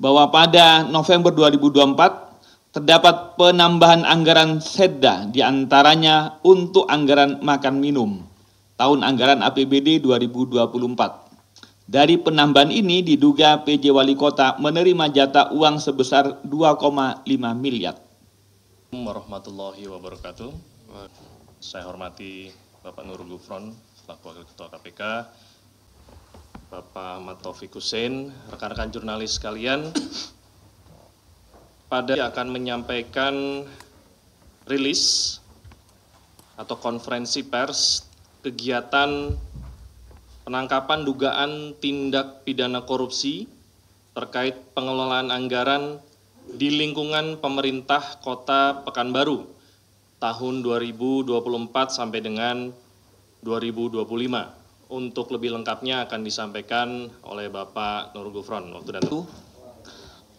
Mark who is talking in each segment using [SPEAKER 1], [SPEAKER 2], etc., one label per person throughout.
[SPEAKER 1] bahwa pada November 2024 terdapat penambahan anggaran Setda diantaranya untuk anggaran makan minum tahun anggaran APBD 2024. Dari penambahan ini diduga PJ Wali Kota menerima jatah uang sebesar 2,5 miliar.
[SPEAKER 2] Warahmatullahi wabarakatuh. Saya hormati Bapak Nurul Gufron selaku Wakil Ketua KPK, Bapak Ahmad Taufik Hussein, rekan-rekan jurnalis sekalian. Akan menyampaikan rilis atau konferensi pers kegiatan penangkapan dugaan tindak pidana korupsi terkait pengelolaan anggaran di lingkungan pemerintah Kota Pekanbaru tahun 2024 sampai dengan 2025. Untuk lebih lengkapnya akan disampaikan oleh Bapak Nurul Gufron.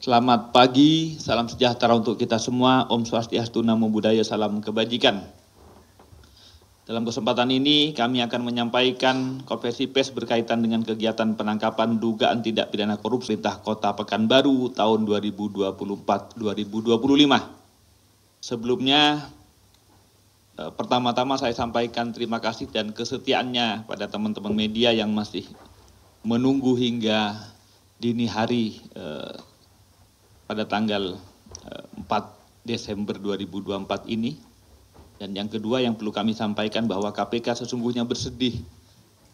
[SPEAKER 1] Selamat pagi, salam sejahtera untuk kita semua. Om Swastiastu, Namo Buddhaya, salam kebajikan. Dalam kesempatan ini kami akan menyampaikan konferensi pers berkaitan dengan kegiatan penangkapan dugaan tindak pidana korupsi pemerintah Kota Pekanbaru tahun 2024-2025. Sebelumnya, pertama-tama saya sampaikan terima kasih dan kesetiaannya pada teman-teman media yang masih menunggu hingga dini hari pada tanggal 4 Desember 2024 ini. Dan yang kedua yang perlu kami sampaikan bahwa KPK sesungguhnya bersedih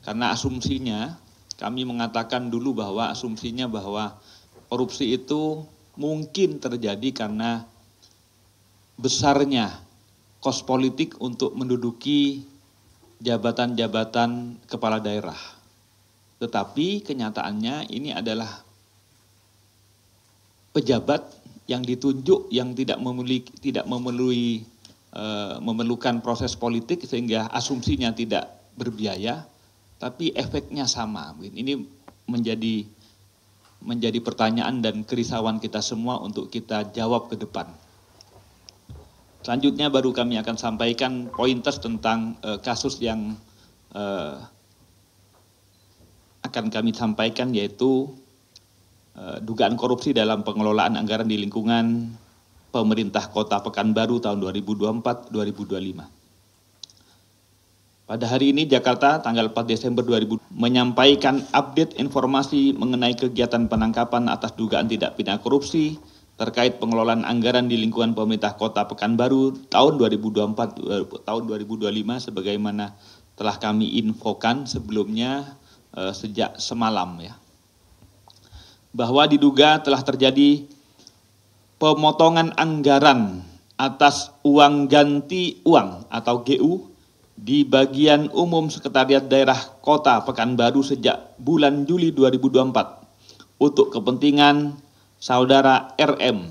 [SPEAKER 1] karena asumsinya, kami mengatakan dulu bahwa asumsinya bahwa korupsi itu mungkin terjadi karena besarnya kos politik untuk menduduki jabatan-jabatan kepala daerah. Tetapi kenyataannya ini adalah pejabat yang ditunjuk yang memerlukan proses politik sehingga asumsinya tidak berbiaya, tapi efeknya sama. Ini menjadi pertanyaan dan kerisauan kita semua untuk kita jawab ke depan. Selanjutnya baru kami akan sampaikan pointers tentang kasus yang akan kami sampaikan, yaitu dugaan korupsi dalam pengelolaan anggaran di lingkungan pemerintah Kota Pekanbaru tahun 2024-2025. Pada hari ini Jakarta tanggal 4 Desember 2020 menyampaikan update informasi mengenai kegiatan penangkapan atas dugaan tindak pidana korupsi terkait pengelolaan anggaran di lingkungan pemerintah Kota Pekanbaru tahun 2024 tahun 2025 sebagaimana telah kami infokan sebelumnya sejak semalam ya. Bahwa diduga telah terjadi pemotongan anggaran atas uang ganti uang atau GU di bagian umum Sekretariat Daerah Kota Pekanbaru sejak bulan Juli 2024 untuk kepentingan Saudara RM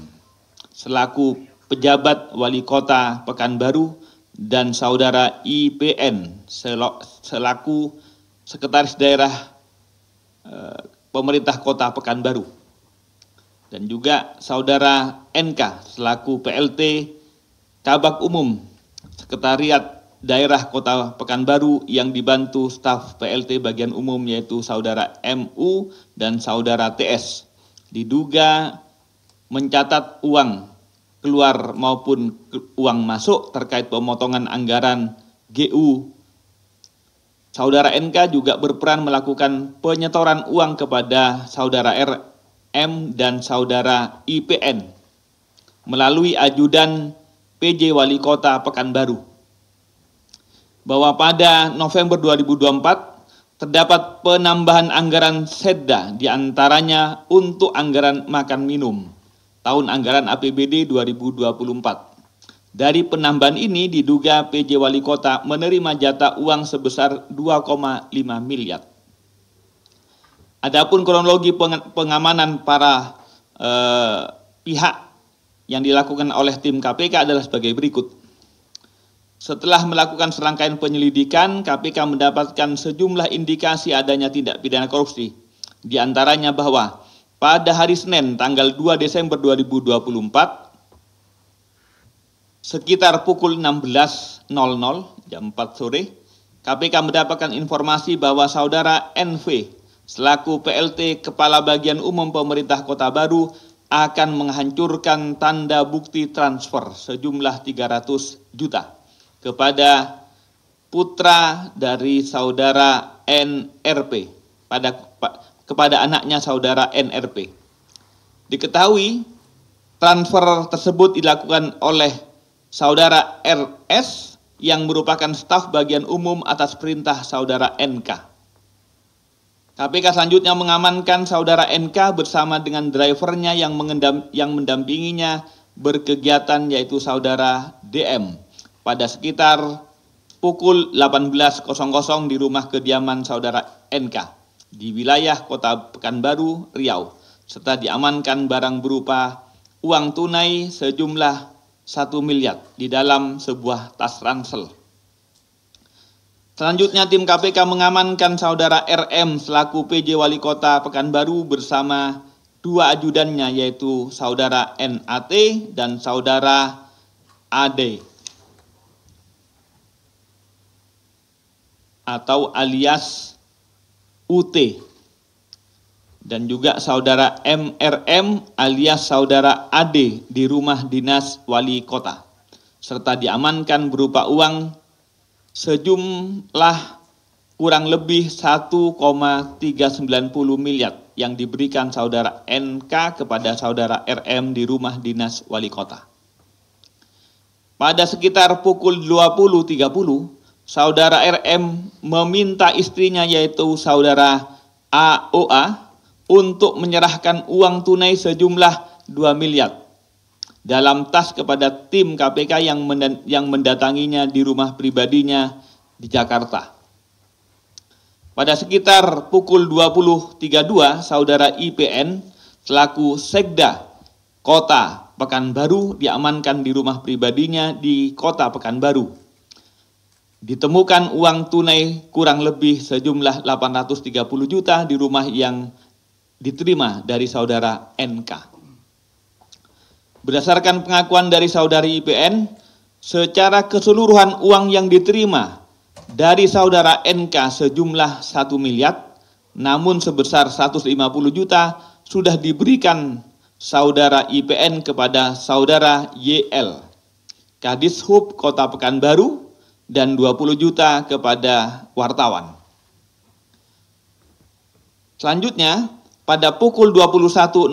[SPEAKER 1] selaku pejabat Wali Kota Pekanbaru dan Saudara IPN selaku Sekretaris Daerah Pemerintah Kota Pekanbaru. Dan juga Saudara NK selaku PLT Kabak Umum Sekretariat Daerah Kota Pekanbaru yang dibantu staf PLT bagian umum yaitu Saudara MU dan Saudara TS. Diduga mencatat uang keluar maupun uang masuk terkait pemotongan anggaran GU. Saudara NK juga berperan melakukan penyetoran uang kepada Saudara RM dan Saudara IPN melalui ajudan PJ Wali Kota Pekanbaru. Bahwa pada November 2024 terdapat penambahan anggaran Setda diantaranya untuk anggaran makan minum tahun anggaran APBD 2024. Dari penambahan ini diduga PJ Wali Kota menerima jatah uang sebesar 2,5 miliar. Adapun kronologi pengamanan para pihak yang dilakukan oleh tim KPK adalah sebagai berikut. Setelah melakukan serangkaian penyelidikan, KPK mendapatkan sejumlah indikasi adanya tindak pidana korupsi. Di antaranya bahwa pada hari Senin tanggal 2 Desember 2024, sekitar pukul 16.00 jam 4 sore, KPK mendapatkan informasi bahwa Saudara NV selaku PLT Kepala Bagian Umum Pemerintah Kota Baru akan menghancurkan tanda bukti transfer sejumlah 300 juta kepada putra dari saudara NRP kepada anaknya saudara NRP. Diketahui transfer tersebut dilakukan oleh saudara RS yang merupakan staf bagian umum atas perintah saudara NK. KPK selanjutnya mengamankan saudara NK bersama dengan drivernya yang mendampinginya berkegiatan, yaitu saudara DM, pada sekitar pukul 18.00 di rumah kediaman saudara NK di wilayah Kota Pekanbaru, Riau, serta diamankan barang berupa uang tunai sejumlah 1 miliar di dalam sebuah tas ransel. Selanjutnya tim KPK mengamankan saudara RM selaku PJ Wali Kota Pekanbaru bersama 2 ajudannya, yaitu saudara NAT dan saudara AD atau alias UT, dan juga saudara MRM alias saudara AD di rumah dinas wali kota, serta diamankan berupa uang sejumlah kurang lebih 1,390 miliar yang diberikan saudara NK kepada saudara RM di rumah dinas wali kota. Pada sekitar pukul 20.30, saudara RM meminta istrinya, yaitu saudara AOA, untuk menyerahkan uang tunai sejumlah 2 miliar dalam tas kepada tim KPK yang mendatanginya di rumah pribadinya di Jakarta. Pada sekitar pukul 20.32, saudara IPN selaku Sekda Kota Pekanbaru diamankan di rumah pribadinya di Kota Pekanbaru. Ditemukan uang tunai kurang lebih sejumlah 830 juta di rumah yang diterima dari saudara NK. Berdasarkan pengakuan dari saudari IPN, secara keseluruhan uang yang diterima dari saudara NK sejumlah 1 miliar, namun sebesar 150 juta sudah diberikan saudara IPN kepada saudara YL, Kadishub Kota Pekanbaru, dan 20 juta kepada wartawan. Selanjutnya, pada pukul 21.00,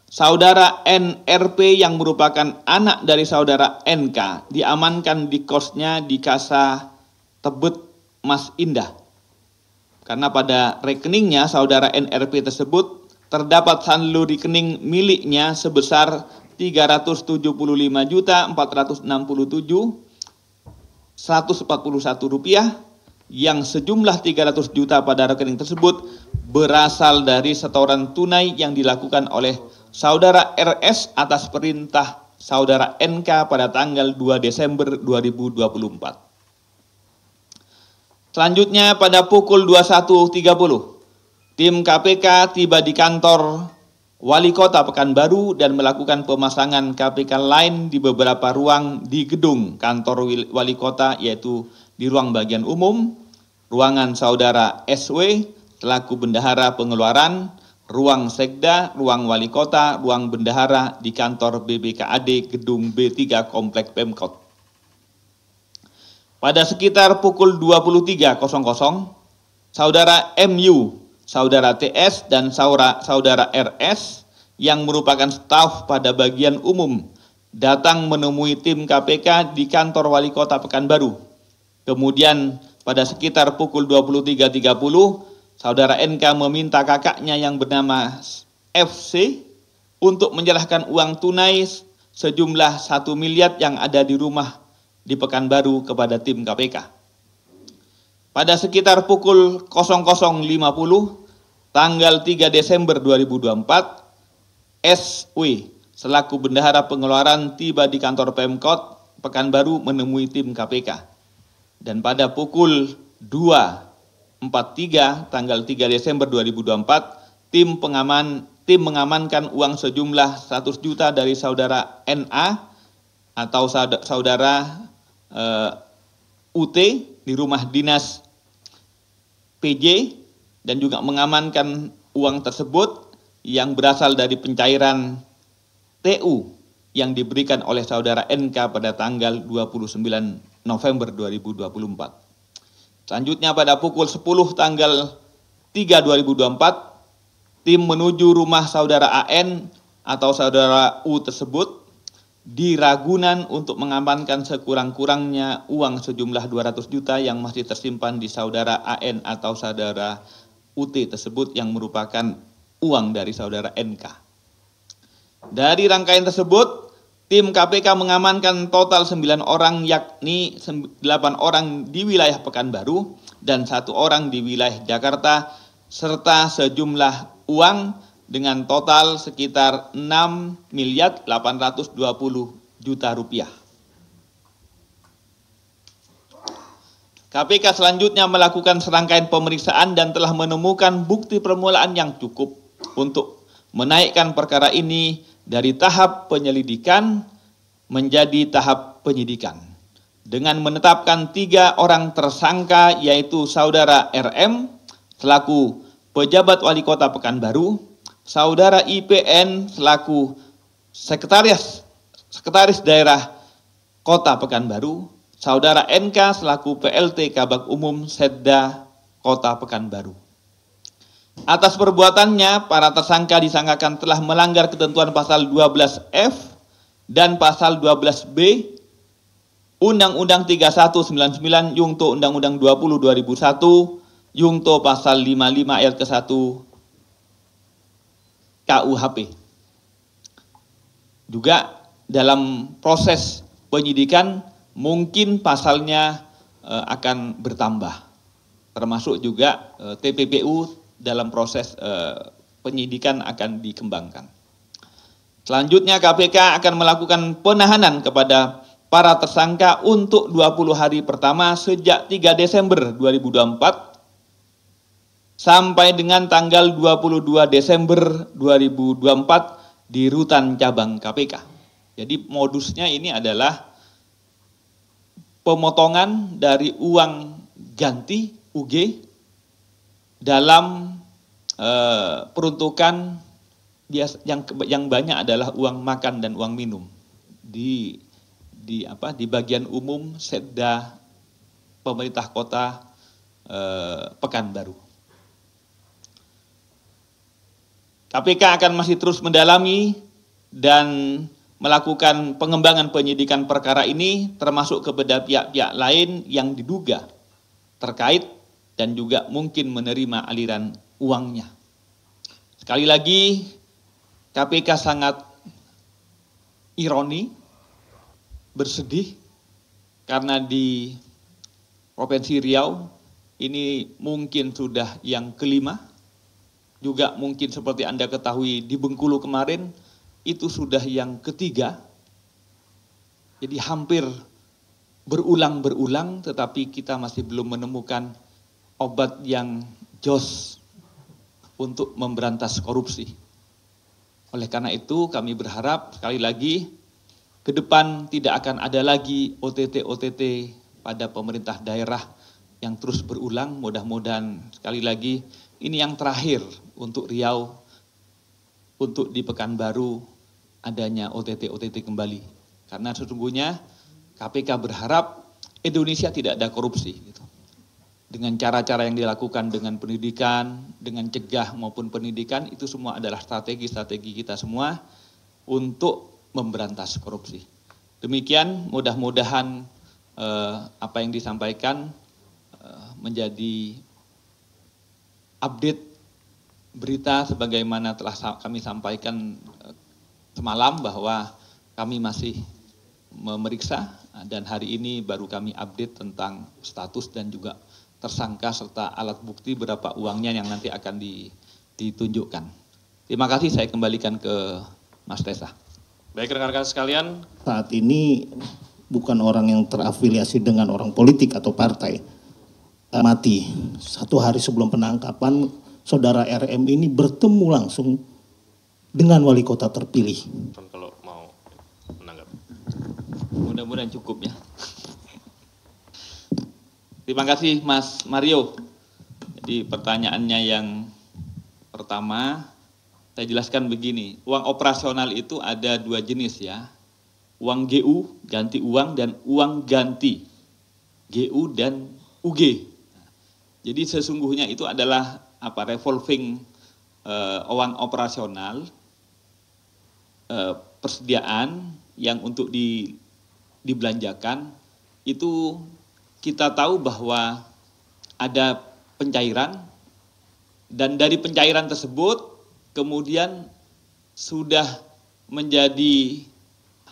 [SPEAKER 1] saudara NRP yang merupakan anak dari saudara NK diamankan di kosnya di Casa Tebet Mas Indah. Karena pada rekeningnya saudara NRP tersebut terdapat saldo rekening miliknya sebesar 375.467.141 rupiah, yang sejumlah 300 juta pada rekening tersebut berasal dari setoran tunai yang dilakukan oleh saudara RS atas perintah saudara NK pada tanggal 2 Desember 2024. Selanjutnya pada pukul 21.30, tim KPK tiba di kantor Wali Kota Pekanbaru dan melakukan pemasangan KPK lain di beberapa ruang di gedung kantor Wali Kota, yaitu di ruang bagian umum, ruangan saudara SW selaku bendahara pengeluaran, ruang Sekda, ruang Wali Kota, ruang bendahara di kantor BBKAD Gedung B3 Komplek Pemkot. Pada sekitar pukul 23.00, saudara MU, saudara TS, dan saudara RS yang merupakan staf pada bagian umum datang menemui tim KPK di kantor Wali Kota Pekanbaru. Kemudian pada sekitar pukul 23.30, saudara NK meminta kakaknya yang bernama FC untuk menyerahkan uang tunai sejumlah 1 miliar yang ada di rumah di Pekanbaru kepada tim KPK. Pada sekitar pukul 00.50, tanggal 3 Desember 2024, SW selaku bendahara pengeluaran tiba di kantor Pemkot Pekanbaru menemui tim KPK. Dan pada pukul 2.43 tanggal 3 Desember 2024, tim mengamankan uang sejumlah 100 juta dari saudara NA atau saudara UT di rumah dinas PJ dan juga mengamankan uang tersebut yang berasal dari pencairan TU yang diberikan oleh saudara NK pada tanggal 29 November 2024. Selanjutnya pada pukul 10 tanggal 3 2024, tim menuju rumah saudara AN atau saudara U tersebut di Ragunan untuk mengamankan sekurang-kurangnya uang sejumlah 200 juta yang masih tersimpan di saudara AN atau saudara UT tersebut yang merupakan uang dari saudara NK. Dari rangkaian tersebut, tim KPK mengamankan total 9 orang, yakni 8 orang di wilayah Pekanbaru dan 1 orang di wilayah Jakarta, serta sejumlah uang dengan total sekitar 6.820 juta rupiah. KPK selanjutnya melakukan serangkaian pemeriksaan dan telah menemukan bukti permulaan yang cukup untuk menaikkan perkara ini dari tahap penyelidikan menjadi tahap penyidikan, dengan menetapkan 3 orang tersangka, yaitu saudara RM selaku pejabat wali kota Pekanbaru, saudara IPN selaku sekretaris daerah kota Pekanbaru, saudara NK selaku PLT Kabak Umum Setda kota Pekanbaru. Atas perbuatannya, para tersangka disangkakan telah melanggar ketentuan pasal 12F dan pasal 12B Undang-Undang 3199 Yungto Undang-Undang 20 2001 Yungto pasal 55 ayat ke-1 KUHP. Juga dalam proses penyidikan mungkin pasalnya akan bertambah, termasuk juga TPPU dalam proses penyidikan akan dikembangkan. Selanjutnya KPK akan melakukan penahanan kepada para tersangka untuk 20 hari pertama sejak 3 Desember 2024 sampai dengan tanggal 22 Desember 2024 di rutan cabang KPK. Jadi modusnya ini adalah pemotongan dari uang ganti UG dalam peruntukan yang banyak adalah uang makan dan uang minum di bagian umum Setda pemerintah kota Pekanbaru. KPK akan masih terus mendalami dan melakukan pengembangan penyidikan perkara ini, termasuk kepada pihak-pihak lain yang diduga terkait dan juga mungkin menerima aliran uangnya. Sekali lagi, KPK sangat ironi, bersedih, karena di Provinsi Riau ini mungkin sudah yang kelima. Juga mungkin seperti Anda ketahui di Bengkulu kemarin itu sudah yang ketiga. Jadi hampir berulang-berulang, tetapi kita masih belum menemukan obat yang jos untuk memberantas korupsi. Oleh karena itu kami berharap sekali lagi ke depan tidak akan ada lagi OTT pada pemerintah daerah yang terus berulang. Mudah-mudahan sekali lagi ini yang terakhir untuk Riau, untuk di Pekanbaru adanya OTT kembali. Karena sesungguhnya KPK berharap Indonesia tidak ada korupsi. Gitu. Dengan cara-cara yang dilakukan dengan pendidikan, dengan cegah maupun pendidikan, itu semua adalah strategi-strategi kita semua untuk memberantas korupsi. Demikian, mudah-mudahan apa yang disampaikan menjadi update berita sebagaimana telah kami sampaikan semalam bahwa kami masih memeriksa dan hari ini baru kami update tentang status dan juga tersangka serta alat bukti berapa uangnya yang nanti akan ditunjukkan. Terima kasih, saya kembalikan ke Mas Tesa.
[SPEAKER 2] Baik rekan-rekan sekalian.
[SPEAKER 3] Saat ini bukan orang yang terafiliasi dengan orang politik atau partai. Mati 1 hari sebelum penangkapan, saudara RM ini bertemu langsung dengan wali kota terpilih.
[SPEAKER 2] Kalau mau menanggapi.
[SPEAKER 1] Mudah-mudahan cukup ya. Terima kasih Mas Mario. Di pertanyaannya yang pertama, saya jelaskan begini, uang operasional itu ada dua jenis ya, uang GU, ganti uang, dan uang ganti, GU dan UG. Jadi sesungguhnya itu adalah revolving uang operasional, persediaan yang untuk dibelanjakan. Itu kita tahu bahwa ada pencairan, dan dari pencairan tersebut kemudian sudah menjadi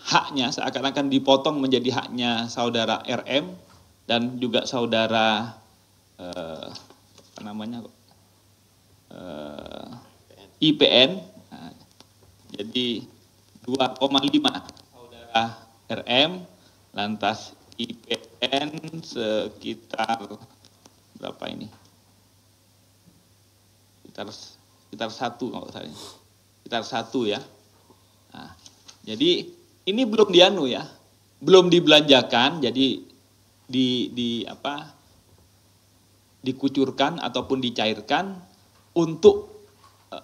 [SPEAKER 1] haknya, seakan-akan dipotong menjadi haknya saudara RM dan juga saudara IPN. Nah, jadi 2,5 saudara RM, lantas IPN sekitar berapa ini? Sekitar 1 kalau saya. Sekitar 1 ya. Nah, jadi ini belum dianu ya. Belum dibelanjakan, jadi dikucurkan ataupun dicairkan untuk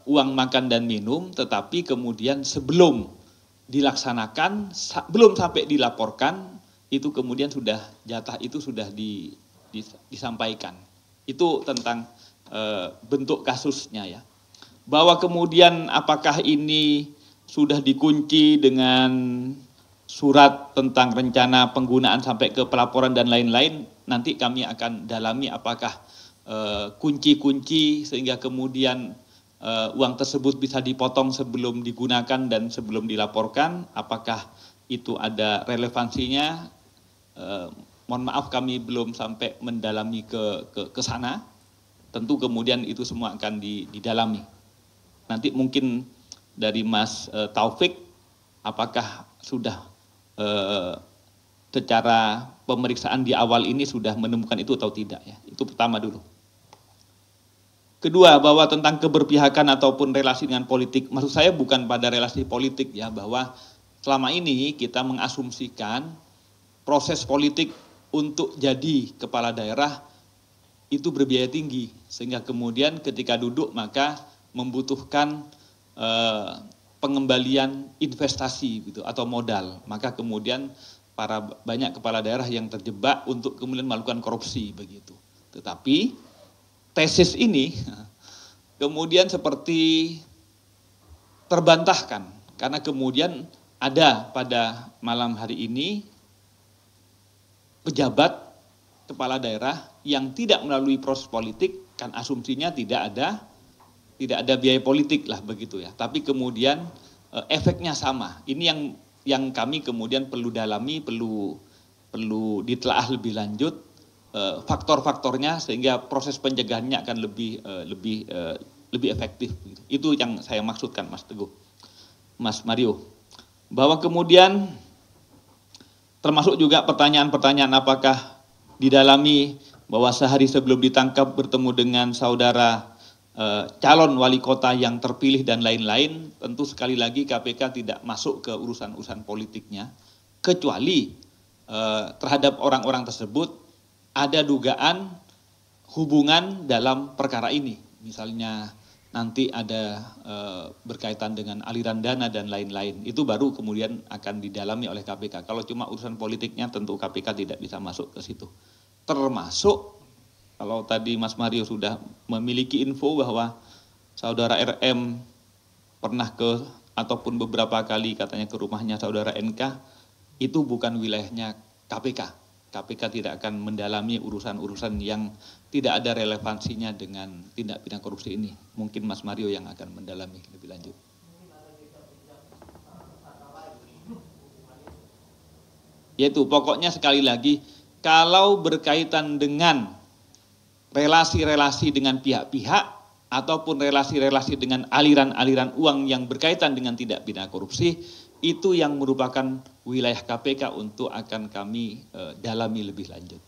[SPEAKER 1] uang makan dan minum, tetapi kemudian sebelum dilaksanakan, belum sampai dilaporkan, itu kemudian sudah jatah itu sudah disampaikan. Itu tentang bentuk kasusnya ya. Bahwa kemudian apakah ini sudah dikunci dengan surat tentang rencana penggunaan sampai ke pelaporan dan lain-lain, nanti kami akan dalami apakah kunci-kunci sehingga kemudian uang tersebut bisa dipotong sebelum digunakan dan sebelum dilaporkan, apakah itu ada relevansinya. Mohon maaf kami belum sampai mendalami ke sana. Tentu kemudian itu semua akan didalami. Nanti mungkin dari Mas Taufik, apakah sudah secara pemeriksaan di awal ini sudah menemukan itu atau tidak ya. Itu pertama dulu. Kedua, bahwa tentang keberpihakan ataupun relasi dengan politik, maksud saya bukan pada relasi politik ya, bahwa selama ini kita mengasumsikan proses politik untuk jadi kepala daerah itu berbiaya tinggi, sehingga kemudian ketika duduk maka membutuhkan pengembalian investasi gitu atau modal, maka kemudian banyak kepala daerah yang terjebak untuk kemudian melakukan korupsi begitu. Tetapi tesis ini kemudian seperti terbantahkan karena kemudian ada pada malam hari ini pejabat kepala daerah yang tidak melalui proses politik, kan asumsinya tidak ada biaya politik lah begitu ya. Tapi kemudian efeknya sama. Ini yang kami kemudian perlu dalami, perlu ditelaah lebih lanjut faktor-faktornya sehingga proses pencegahannya akan lebih efektif. Itu yang saya maksudkan, Mas Teguh, Mas Mario. Bahwa kemudian termasuk juga pertanyaan-pertanyaan apakah didalami bahwa sehari sebelum ditangkap bertemu dengan saudara calon wali kota yang terpilih dan lain-lain. Tentu sekali lagi KPK tidak masuk ke urusan-urusan politiknya, kecuali terhadap orang-orang tersebut ada dugaan hubungan dalam perkara ini. Misalnya nanti ada berkaitan dengan aliran dana dan lain-lain. Itu baru kemudian akan didalami oleh KPK. Kalau cuma urusan politiknya tentu KPK tidak bisa masuk ke situ. Termasuk kalau tadi Mas Mario sudah memiliki info bahwa saudara RM pernah ataupun beberapa kali katanya ke rumahnya saudara NK, itu bukan wilayahnya KPK. KPK tidak akan mendalami urusan-urusan yang tidak ada relevansinya dengan tindak pidana korupsi ini. Mungkin Mas Mario yang akan mendalami lebih lanjut. Yaitu pokoknya sekali lagi, kalau berkaitan dengan relasi-relasi dengan pihak-pihak ataupun relasi-relasi dengan aliran-aliran uang yang berkaitan dengan tindak pidana korupsi, itu yang merupakan wilayah KPK untuk akan kami dalami lebih lanjut.